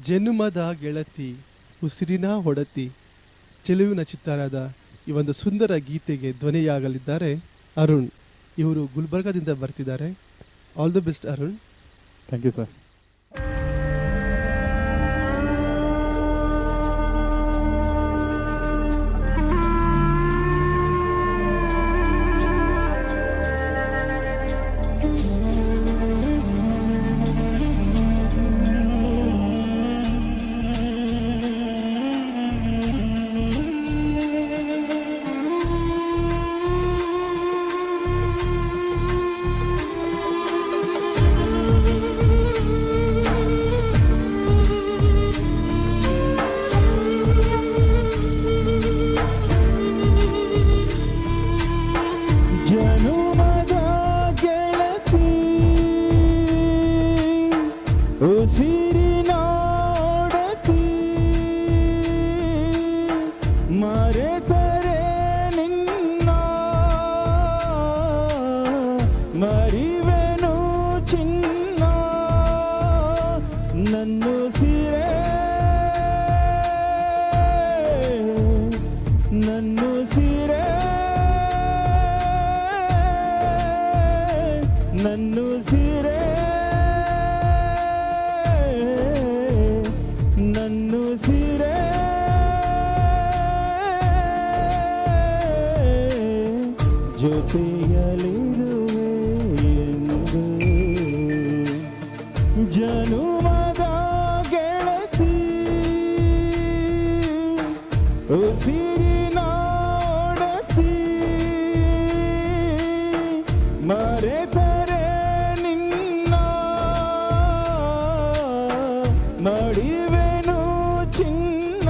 ಜನುಮದ ಗೆಳತಿ ಉಸಿರಿನ ಹೊಡತಿ ಚೆಲುವಿನ ಚಿತ್ತಾರದ ಈ ಒಂದು ಸುಂದರ ಗೀತೆಗೆ ಧ್ವನಿಯಾಗಲಿದ್ದಾರೆ ಅರುಣ್. ಇವರು ಗುಲ್ಬರ್ಗಾದಿಂದ ಬರ್ತಿದ್ದಾರೆ. All the best Arun. Thank you sir. ಉಸಿರಿನೋಡತಿ ಮರೆತರೆ ನಿನ್ನ ಮರಿವೆನು ಚಿನ್ನ ನನ್ನುಸಿರೇ ನನ್ನುಸಿರೇ ನನ್ನುಸಿರೇ ನನ್ನುಸಿರೇ ಜೊತೆಯಲ್ಲಿರುವೆ ಎಂದು ಜನುಮದ ಗೆಳತಿ ಉಸಿರಿನ ಒಡತಿ ಮರೆತರೆ ನಿನ್ನ ಮಡಿವೆನು ಚಿನ್ನ.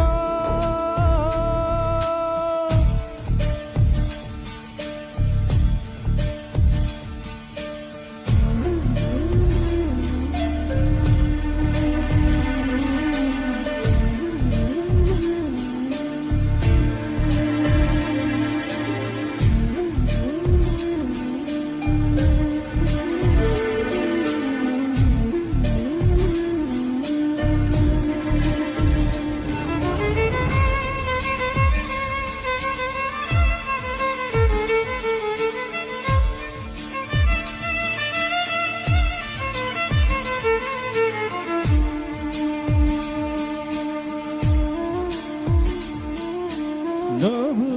ನೋವು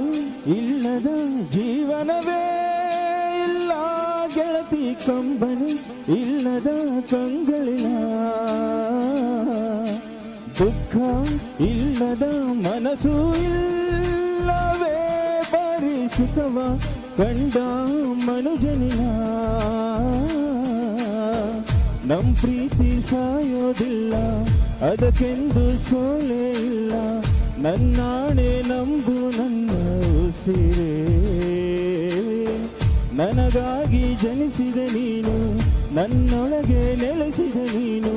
ಇಲ್ಲದ ಜೀವನವೇ ಇಲ್ಲ ಗೆಳತಿ, ಕಂಬನಿ ಇಲ್ಲದ ಕಂಗಳಿಲ್ಲ, ದುಃಖ ಇಲ್ಲದ ಮನಸ್ಸು ಇಲ್ಲವೇ ಬರೀ ಸುಖವ ಕಂಡ ಮನುಜನಿನ. ನಮ್ ಪ್ರೀತಿ ಸಾಯೋದಿಲ್ಲ, ಅದಕ್ಕೆಂದು ಸೋಲೇ ಇಲ್ಲ, ನನ್ನಾಣೆ ನಂಬು ನನ್ನ ಉಸಿರೇ. ನನಗಾಗಿ ಜನಿಸಿದ ನೀನು, ನನ್ನೊಳಗೆ ನೆಲೆಸಿದ ನೀನು,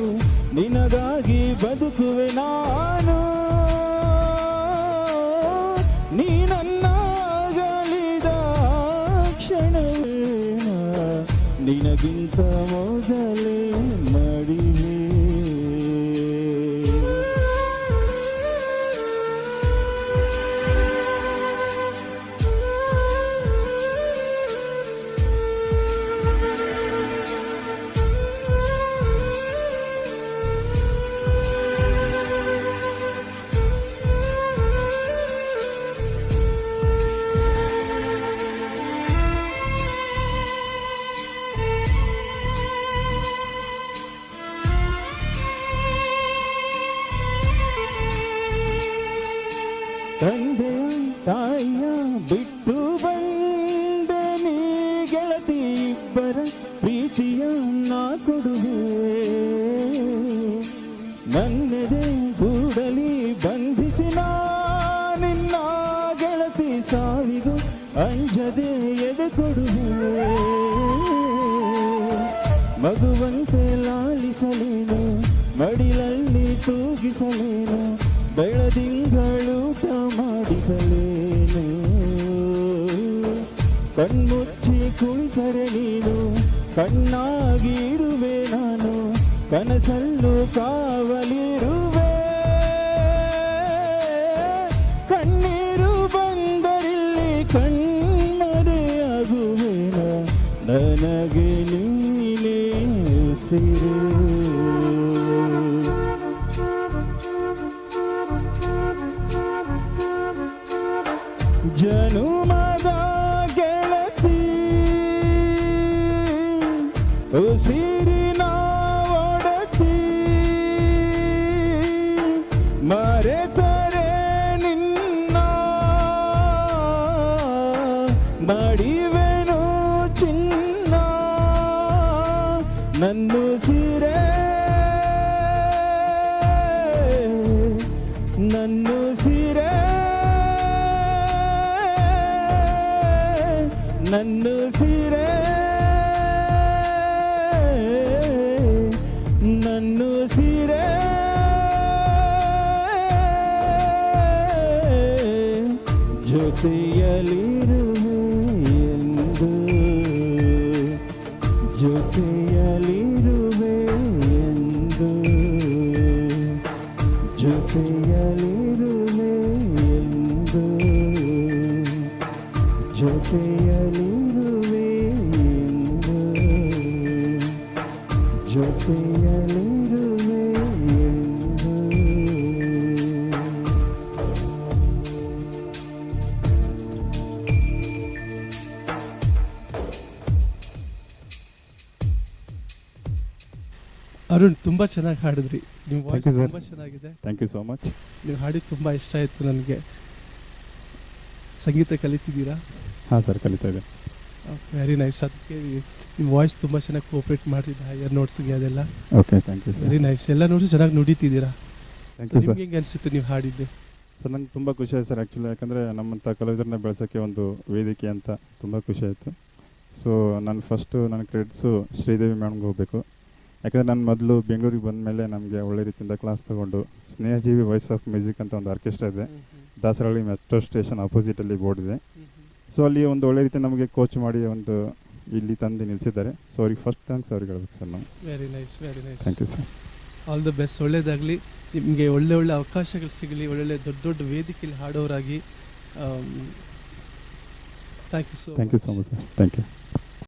ನಿನಗಾಗಿ ಬದುಕುವೆ ನಾನು. ನೀ ನನ್ನಾಗಲಿದ ಕ್ಷಣವೇನ ನಿನಗಿಂತ ಮೊದಲೇ ಮಾಡಿವೆ. ತಂದೆಯ ತಾಯಿಯ ಬಿಟ್ಟು ಬಂದ ನೀ ಗೆಳತಿ, ಇಬ್ಬರ ಪ್ರೀತಿಯ ನಾ ಕೊಡುವೆ. ನನ್ನೆದೆ ಗೂಡಲಿ ಬಂಧಿಸಿ ನಿನ್ನ ಗೆಳತಿ, ಸಾವಿಗೂ ಅಂಜದೆ ಎದೆ ಕೊಡುವೆ. ಮಗುವಂತೆ ಲಾಲಿಸಲೇನು, ಮಡಿಲಲ್ಲಿ ತೂಗಿಸಲೇನು, ಬೆಳದಿಂಗಳೂಟ ಮಾಡಿಸಲೇನು. ಕಣ್ಮುಚ್ಚಿ ಕುಳಿತರೆ ನೀನು, ಕಣ್ಣಾಗಿರುವೆ ನಾನು, ಕನಸಲ್ಲೂ ಕಾವಲಿರುವೆ. ಉಸಿರು. ಜನುಮದ ಗೆಳತಿ ಉಸಿರಿನ ಒಡತಿ, ಮರೆತರೆ ನಿನ್ನ ಮಡಿವೆನು ಚಿನ್ನ. ನನ್ನುಸಿರೇ ನನ್ನುಸಿರೇ ನನ್ನುಸಿರೇ ನನ್ನುಸಿರೇ ಜೊತೆಯಲಿರುವೆ ಎಂದು, ಜೊತೆಯಲಿರುವೆ ಎಂದು, ಜೊತೆಯಲಿರುವೆ ಎಂದು, ಜೊತೆಯಲಿರುವೆ ಎಂದು, ಜೊತೆಯಲಿರುವೆ ಎಂದು. ಅರುಣ್ ತುಂಬ ಚೆನ್ನಾಗಿ ಹಾಡಿದ್ರಿ. ನಿಮ್ಮ Thank ವಾಯ್ಸ್ you, sir. ತುಂಬ ಚೆನ್ನಾಗಿದೆ. Thank you so much. ನೀವು ಹಾಡಿದ್ದು ತುಂಬ ಇಷ್ಟ ಆಯಿತು ನನಗೆ. ಸಂಗೀತ ಕಲಿತಿದ್ದೀರಾ? ಹಾಂ ಸರ್, ಕಲಿತಾ ಇದೆ. Very nice. ಅದಕ್ಕೆ ನಿಮ್ಮ ವಾಯ್ಸ್ ತುಂಬ ಚೆನ್ನಾಗಿ ಕೋಪ್ರೇಟ್ ಮಾಡ್ತಿದ್ದ ಹೈಯರ್ ನೋಟ್ಸ್ಗೆ ಅದೆಲ್ಲ. Okay, thank you sir. Very nice. ಎಲ್ಲ ನೋಟ್ಸ್ ಚೆನ್ನಾಗಿ ನುಡಿತಿದ್ದೀರಾ. Thank you sir. ನಿಮ್ಗೆ ಹೆಂಗೆ ಅನಿಸುತ್ತೆ ನೀವು ಹಾಡಿದ್ದು? ಸರ್, ನಂಗೆ ತುಂಬ ಖುಷಿ ಆಯ್ತು ಸರ್. ಆ್ಯಕ್ಚುಲಿ ಯಾಕಂದರೆ ನಮ್ಮಂಥ ಕಲಾವಿದರನ್ನ ಬೆಳೆಸೋಕ್ಕೆ ಒಂದು ವೇದಿಕೆ ಅಂತ ತುಂಬ ಖುಷಿ ಆಯಿತು. ಸೊ ನಾನು ಫಸ್ಟು ನನ್ನ ಕ್ರೆಡಿಟ್ಸು ಶ್ರೀದೇವಿ ಮ್ಯಾಮ್ಗೆ ಹೋಗಬೇಕು. ಯಾಕಂದರೆ ನಾನು ಮೊದಲು ಬೆಂಗಳೂರಿಗೆ ಬಂದ ಮೇಲೆ ನಮಗೆ ಒಳ್ಳೆ ರೀತಿಯಿಂದ ಕ್ಲಾಸ್ ತೊಗೊಂಡು ಸ್ನೇಹಜೀವಿ ವಾಯ್ಸ್ ಆಫ್ ಮ್ಯೂಸಿಕ್ ಅಂತ ಒಂದು ಆರ್ಕೆಸ್ಟ್ರಾ ಇದೆ, ದಾಸರಹಳ್ಳಿ ಮೆಟ್ರೋ ಸ್ಟೇಷನ್ ಅಪೋಸಿಟಲ್ಲಿ ಬೋರ್ಡ್ ಇದೆ. ಸೊ ಅಲ್ಲಿ ಒಂದು ಒಳ್ಳೆ ರೀತಿ ನಮಗೆ ಕೋಚ್ ಮಾಡಿ ಒಂದು ಇಲ್ಲಿ ತಂದು ನಿಲ್ಲಿಸಿದ್ದಾರೆ. ಸೊ ಅವ್ರಿಗೆ ಫಸ್ಟ್ ಥ್ಯಾಂಕ್ಸ್ ಅವ್ರಿಗೆ ಹೇಳ್ಬೇಕು ಸರ್ ನಾವು. Very nice, very nice. Thank you sir. All the best. ಒಳ್ಳೇದಾಗಲಿ ನಿಮಗೆ. ಒಳ್ಳೆ ಒಳ್ಳೆ ಅವಕಾಶಗಳು ಸಿಗಲಿ. ಒಳ್ಳೊಳ್ಳೆ ದೊಡ್ಡ ದೊಡ್ಡ ವೇದಿಕೆಯಲ್ಲಿ ಹಾಡೋರಾಗಿ. Thank you so thank you so much sir. Thank you.